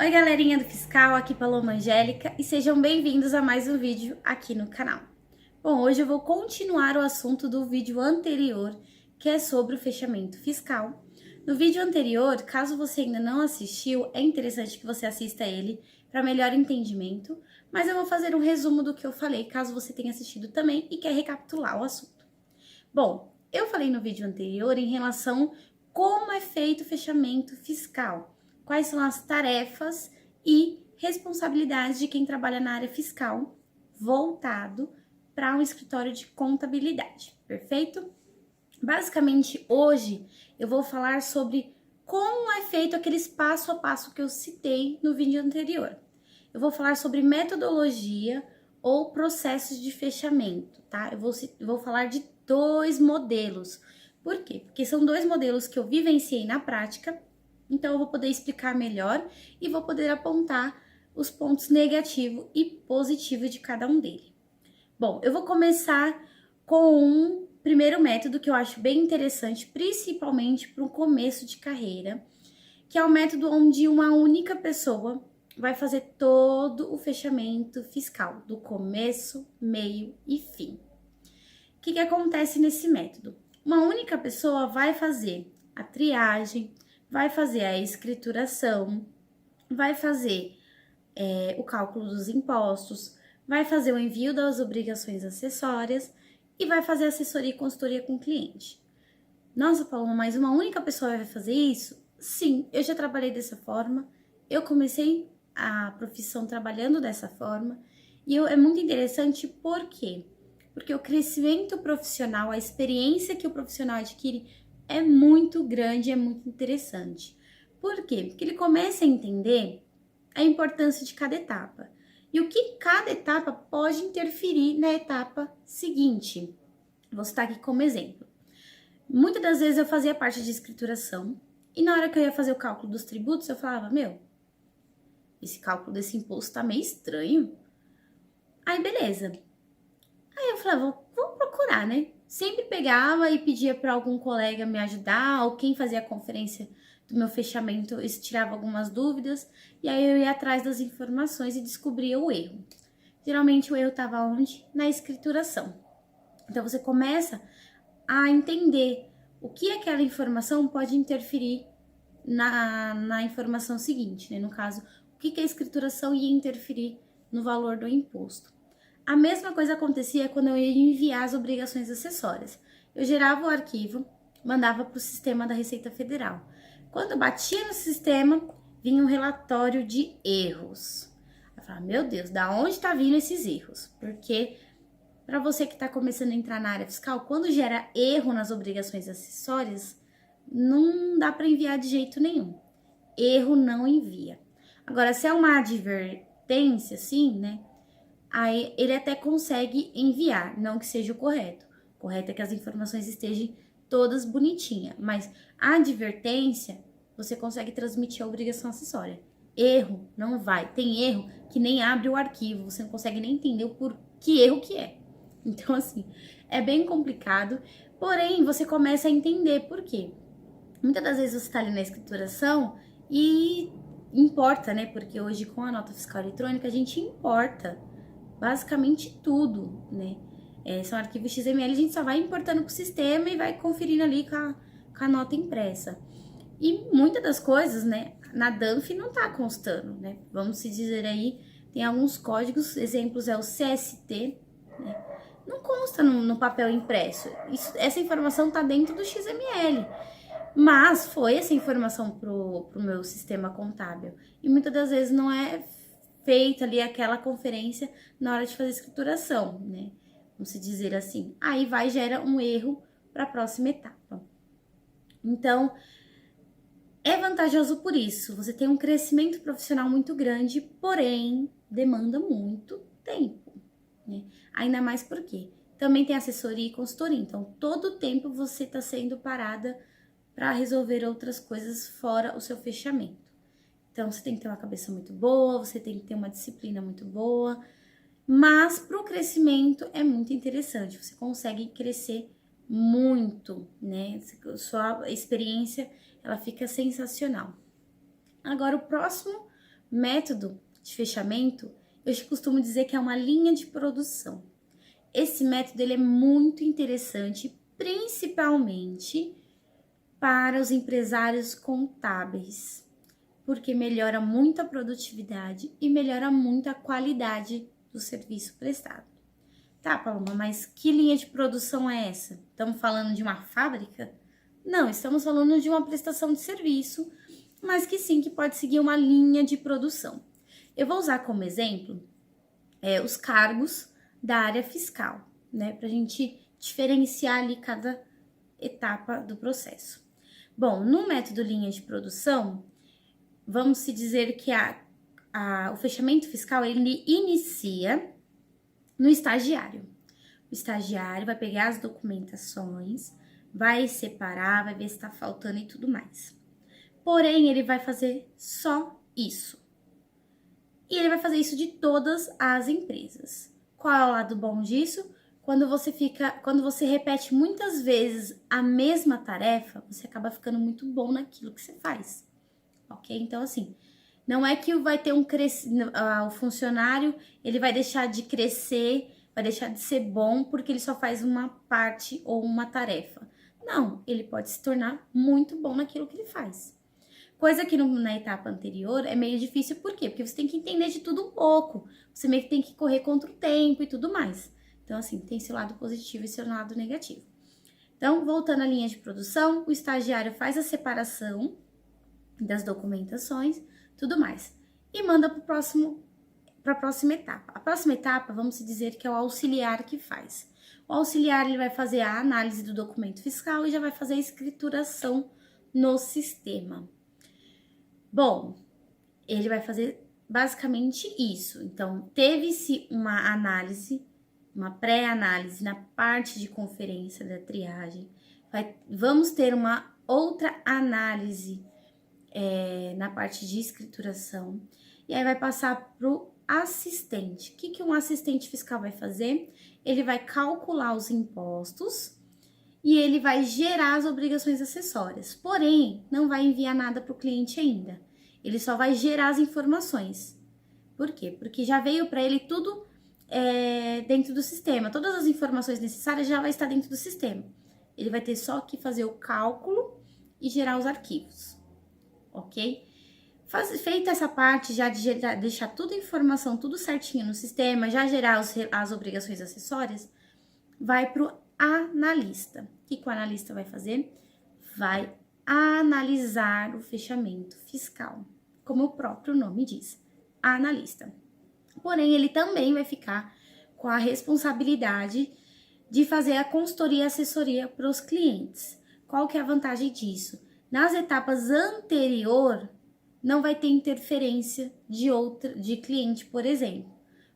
Oi galerinha do Fiscal, aqui Paloma Angélica e sejam bem-vindos a mais um vídeo aqui no canal. Bom, hoje eu vou continuar o assunto do vídeo anterior, que é sobre o fechamento fiscal. No vídeo anterior, caso você ainda não assistiu, é interessante que você assista ele para melhor entendimento, mas eu vou fazer um resumo do que eu falei, caso você tenha assistido também e quer recapitular o assunto. Bom, eu falei no vídeo anterior em relação como é feito o fechamento fiscal, quais são as tarefas e responsabilidades de quem trabalha na área fiscal voltado para um escritório de contabilidade, perfeito? Basicamente, hoje eu vou falar sobre como é feito aquele passo a passo que eu citei no vídeo anterior. Eu vou falar sobre metodologia ou processos de fechamento, tá? Eu vou falar de dois modelos. Por quê? Porque são dois modelos que eu vivenciei na prática, então eu vou poder explicar melhor e vou poder apontar os pontos negativos e positivos de cada um deles. Bom, eu vou começar com um primeiro método que eu acho bem interessante, principalmente para um começo de carreira, que é o método onde uma única pessoa vai fazer todo o fechamento fiscal, do começo, meio e fim. O que acontece nesse método? Uma única pessoa vai fazer a triagem, vai fazer a escrituração, vai fazer o cálculo dos impostos, vai fazer o envio das obrigações acessórias e vai fazer assessoria e consultoria com o cliente. Nossa, Paloma, mas uma única pessoa vai fazer isso? Sim, eu já trabalhei dessa forma, eu comecei a profissão trabalhando dessa forma e é muito interessante. Por quê? Porque o crescimento profissional, a experiência que o profissional adquire é muito grande, é muito interessante. Por quê? Porque ele começa a entender a importância de cada etapa e o que cada etapa pode interferir na etapa seguinte. Vou citar aqui como exemplo. Muitas das vezes eu fazia parte de escrituração e na hora que eu ia fazer o cálculo dos tributos, eu falava, esse cálculo desse imposto tá meio estranho. Aí, beleza. Aí eu falava, vamos procurar, né? Sempre pegava e pedia para algum colega me ajudar, ou quem fazia a conferência do meu fechamento, eles tiravam algumas dúvidas, e aí eu ia atrás das informações e descobria o erro. Geralmente o erro estava onde? Na escrituração. Então você começa a entender o que aquela informação pode interferir na informação seguinte, né? No caso, o que a escrituração ia interferir no valor do imposto. A mesma coisa acontecia quando eu ia enviar as obrigações acessórias. Eu gerava o arquivo, mandava para o sistema da Receita Federal. Quando eu batia no sistema, vinha um relatório de erros. Eu falava, meu Deus, da onde está vindo esses erros? Porque para você que está começando a entrar na área fiscal, quando gera erro nas obrigações acessórias, não dá para enviar de jeito nenhum. Erro não envia. Agora, se é uma advertência, assim, né? Aí ele até consegue enviar, não que seja o correto. O correto é que as informações estejam todas bonitinhas, mas a advertência, você consegue transmitir a obrigação acessória. Erro, não vai. Tem erro que nem abre o arquivo, você não consegue nem entender o por que erro que é. Então, assim, é bem complicado, porém, você começa a entender por quê. Muitas das vezes você está ali na escrituração e importa, né? Porque hoje com a nota fiscal eletrônica a gente importa basicamente tudo, né? São arquivos XML, a gente só vai importando pro sistema e vai conferindo ali com a nota impressa. E muitas das coisas, né, na DANF não tá constando, né? Vamos se dizer aí, tem alguns códigos, exemplos é o CST, né? Não consta no papel impresso. Essa informação tá dentro do XML. Mas foi essa informação pro meu sistema contábil. E muitas das vezes não é feita ali aquela conferência na hora de fazer escrituração, né? Vamos se dizer assim. Aí gera um erro para a próxima etapa. Então, é vantajoso por isso. Você tem um crescimento profissional muito grande, porém, demanda muito tempo, né? Ainda mais porque também tem assessoria e consultoria. Então, todo o tempo você está sendo parada para resolver outras coisas fora o seu fechamento. Então, você tem que ter uma cabeça muito boa, você tem que ter uma disciplina muito boa, mas para o crescimento é muito interessante, você consegue crescer muito, né? Sua experiência, ela fica sensacional. Agora, o próximo método de fechamento, eu costumo dizer que é uma linha de produção. Esse método ele é muito interessante, principalmente para os empresários contábeis, porque melhora muito a produtividade e melhora muito a qualidade do serviço prestado. Tá, Paloma, mas que linha de produção é essa? Estamos falando de uma fábrica? Não, estamos falando de uma prestação de serviço, mas que sim, que pode seguir uma linha de produção. Eu vou usar como exemplo os cargos da área fiscal, né? Para a gente diferenciar ali cada etapa do processo. Bom, no método linha de produção, vamos se dizer que o fechamento fiscal, ele inicia no estagiário. O estagiário vai pegar as documentações, vai separar, vai ver se está faltando e tudo mais. Porém, ele vai fazer só isso. E ele vai fazer isso de todas as empresas. Qual é o lado bom disso? Quando você repete muitas vezes a mesma tarefa, você acaba ficando muito bom naquilo que você faz. Ok? Então, assim, não é que vai ter o funcionário, ele vai deixar de crescer, vai deixar de ser bom porque ele só faz uma parte ou uma tarefa. Não, ele pode se tornar muito bom naquilo que ele faz. Coisa que na etapa anterior é meio difícil, por quê? Porque você tem que entender de tudo um pouco, você meio que tem que correr contra o tempo e tudo mais. Então, assim, tem esse lado positivo e esse lado negativo. Então, voltando à linha de produção, o estagiário faz a separação das documentações, tudo mais, e manda para a próxima etapa. A próxima etapa, vamos dizer que é o auxiliar que faz. O auxiliar ele vai fazer a análise do documento fiscal e já vai fazer a escrituração no sistema. Bom, ele vai fazer basicamente isso. Então, teve-se uma análise, uma pré-análise na parte de conferência da triagem. Vamos ter uma outra análise na parte de escrituração. E aí vai passar para o assistente. O que um assistente fiscal vai fazer? Ele vai calcular os impostos e ele vai gerar as obrigações acessórias. Porém, não vai enviar nada para o cliente ainda. Ele só vai gerar as informações. Por quê? Porque já veio para ele tudo dentro do sistema. Todas as informações necessárias já vai estar dentro do sistema. Ele vai ter só que fazer o cálculo e gerar os arquivos. Ok? Feita essa parte já de deixar toda a informação, tudo certinho no sistema, já gerar as obrigações acessórias, vai para o analista. O que o analista vai fazer? Vai analisar o fechamento fiscal, como o próprio nome diz, analista. Porém, ele também vai ficar com a responsabilidade de fazer a consultoria e assessoria para os clientes. Qual que é a vantagem disso? Nas etapas anteriores, não vai ter interferência de cliente, por exemplo.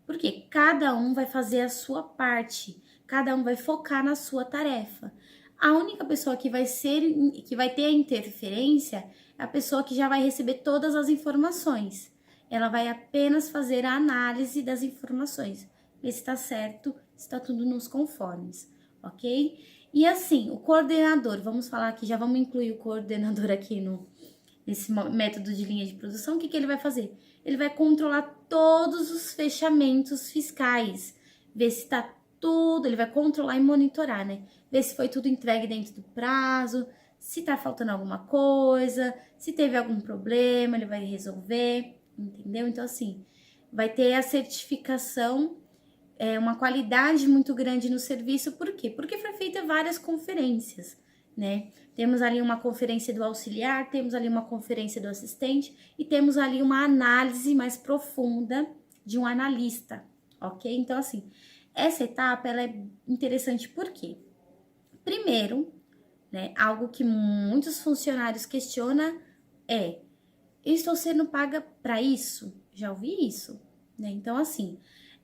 Porque cada um vai fazer a sua parte, cada um vai focar na sua tarefa. A única pessoa que vai ter a interferência é a pessoa que já vai receber todas as informações. Ela vai apenas fazer a análise das informações, ver se está certo, se está tudo nos conformes, ok? E assim, o coordenador, vamos falar aqui, já vamos incluir o coordenador aqui nesse método de linha de produção. O que ele vai fazer? Ele vai controlar todos os fechamentos fiscais, ver se está tudo, ele vai controlar e monitorar, né? Ver se foi tudo entregue dentro do prazo, se tá faltando alguma coisa, se teve algum problema, ele vai resolver, entendeu? Então, assim, vai ter a certificação, uma qualidade muito grande no serviço. Por quê? Porque foi feita várias conferências, né? Temos ali uma conferência do auxiliar, temos ali uma conferência do assistente e temos ali uma análise mais profunda de um analista, ok? Então, assim, essa etapa, ela é interessante por quê? Primeiro, né, algo que muitos funcionários questionam é: eu estou sendo paga para isso? Já ouvi isso, né? Então, assim,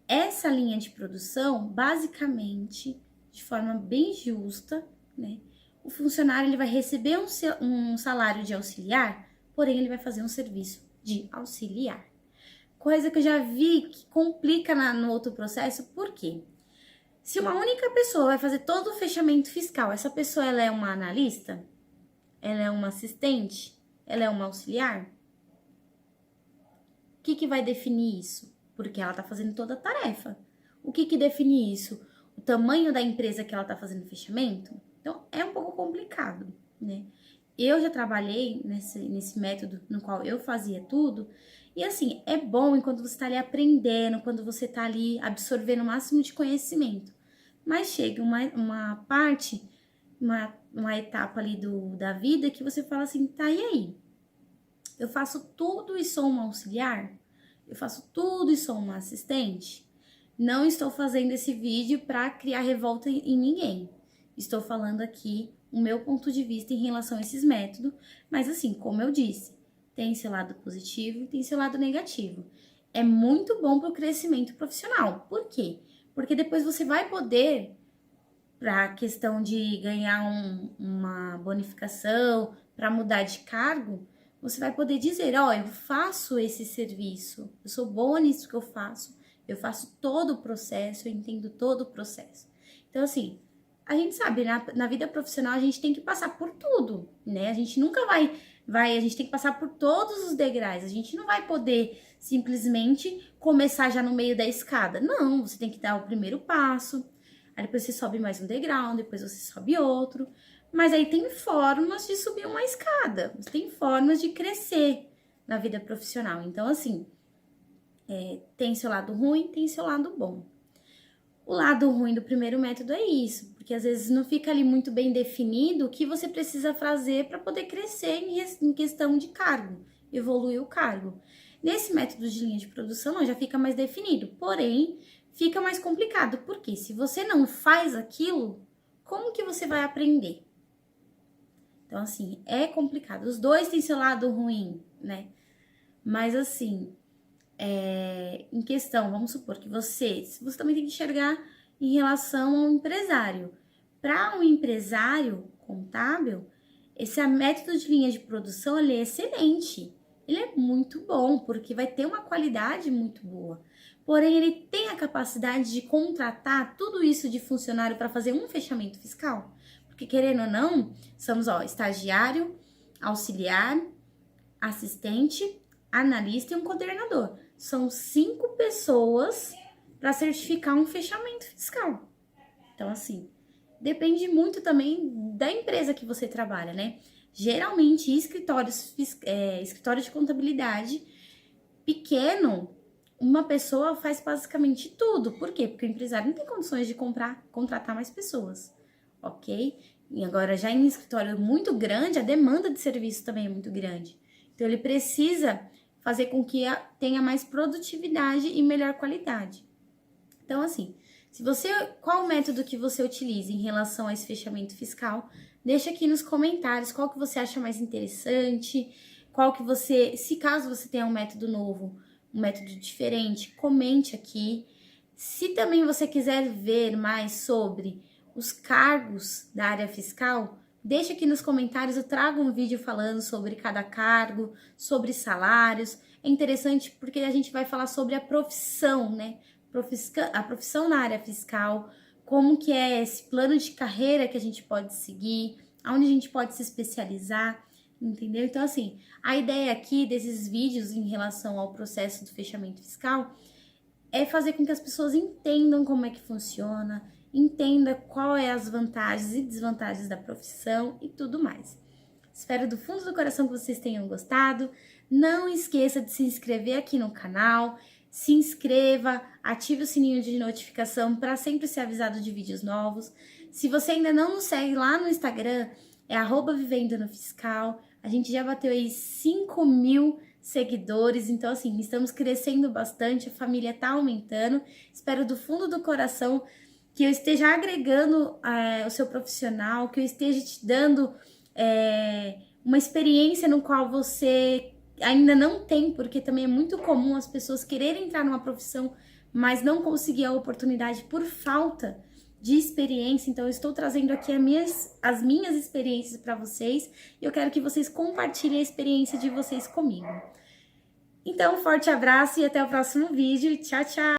essa linha de produção, basicamente, de forma bem justa, né? O funcionário ele vai receber um salário de auxiliar, porém ele vai fazer um serviço de auxiliar. Coisa que eu já vi que complica no outro processo, por quê? Se uma única pessoa vai fazer todo o fechamento fiscal, essa pessoa ela é uma analista? Ela é uma assistente? Ela é uma auxiliar? O que vai definir isso? Porque ela tá fazendo toda a tarefa. O que define isso? O tamanho da empresa que ela tá fazendo fechamento? Então, é um pouco complicado, né? Eu já trabalhei nesse método no qual eu fazia tudo. E assim, é bom enquanto você tá ali aprendendo, quando você tá ali absorvendo o máximo de conhecimento. Mas chega uma parte, uma etapa ali da vida que você fala assim, tá, e aí? Eu faço tudo e sou uma auxiliar? Eu faço tudo e sou uma assistente? Não estou fazendo esse vídeo para criar revolta em ninguém. Estou falando aqui o meu ponto de vista em relação a esses métodos, mas assim, como eu disse, tem seu lado positivo e tem seu lado negativo. É muito bom para o crescimento profissional. Por quê? Porque depois você vai poder, para a questão de ganhar uma bonificação, para mudar de cargo, você vai poder dizer, ó, eu faço esse serviço, eu sou boa nisso que eu faço todo o processo, eu entendo todo o processo. Então, assim, a gente sabe, na vida profissional a gente tem que passar por tudo, né? A gente nunca a gente tem que passar por todos os degraus. A gente não vai poder simplesmente começar já no meio da escada. Não, você tem que dar o primeiro passo, aí depois você sobe mais um degrau, depois você sobe outro. Mas aí tem formas de subir uma escada, tem formas de crescer na vida profissional. Então, assim, tem seu lado ruim, tem seu lado bom. O lado ruim do primeiro método é isso, porque às vezes não fica ali muito bem definido o que você precisa fazer para poder crescer em questão de cargo, evoluir o cargo. Nesse método de linha de produção, não, já fica mais definido, porém, fica mais complicado, porque se você não faz aquilo, como que você vai aprender? Então, assim, é complicado. Os dois têm seu lado ruim, né? Mas, assim, em questão, vamos supor que você também tem que enxergar em relação ao empresário. Para um empresário contábil, esse método de linha de produção, ele é excelente. Ele é muito bom, porque vai ter uma qualidade muito boa. Porém, ele tem a capacidade de contratar tudo isso de funcionário para fazer um fechamento fiscal. Porque, querendo ou não, somos, estagiário, auxiliar, assistente, analista e um coordenador. São 5 pessoas para certificar um fechamento fiscal. Então, assim, depende muito também da empresa que você trabalha, né? Geralmente, escritório de contabilidade pequeno, uma pessoa faz basicamente tudo. Por quê? Porque o empresário não tem condições de contratar mais pessoas, ok? E agora, já em escritório muito grande, a demanda de serviço também é muito grande. Então, ele precisa fazer com que tenha mais produtividade e melhor qualidade. Então, assim, qual o método que você utiliza em relação a esse fechamento fiscal? Deixa aqui nos comentários qual que você acha mais interessante, se caso você tenha um método novo, um método diferente, comente aqui. Se também você quiser ver mais sobre os cargos da área fiscal, deixa aqui nos comentários, eu trago um vídeo falando sobre cada cargo, sobre salários. É interessante porque a gente vai falar sobre a profissão, né? A profissão na área fiscal, como que é esse plano de carreira que a gente pode seguir, aonde a gente pode se especializar, entendeu? Então, assim, a ideia aqui desses vídeos em relação ao processo do fechamento fiscal é fazer com que as pessoas entendam como é que funciona, entenda qual é as vantagens e desvantagens da profissão e tudo mais. Espero do fundo do coração que vocês tenham gostado. Não esqueça de se inscrever aqui no canal. Se inscreva, ative o sininho de notificação para sempre ser avisado de vídeos novos. Se você ainda não nos segue lá no Instagram, é @vivendonofiscal. A gente já bateu aí 5.000 seguidores, então assim, estamos crescendo bastante, a família tá aumentando. Espero do fundo do coração que eu esteja agregando o seu profissional, que eu esteja te dando uma experiência no qual você ainda não tem, porque também é muito comum as pessoas quererem entrar numa profissão, mas não conseguir a oportunidade por falta de experiência. Então, eu estou trazendo aqui as minhas experiências para vocês e eu quero que vocês compartilhem a experiência de vocês comigo. Então, um forte abraço e até o próximo vídeo. Tchau, tchau!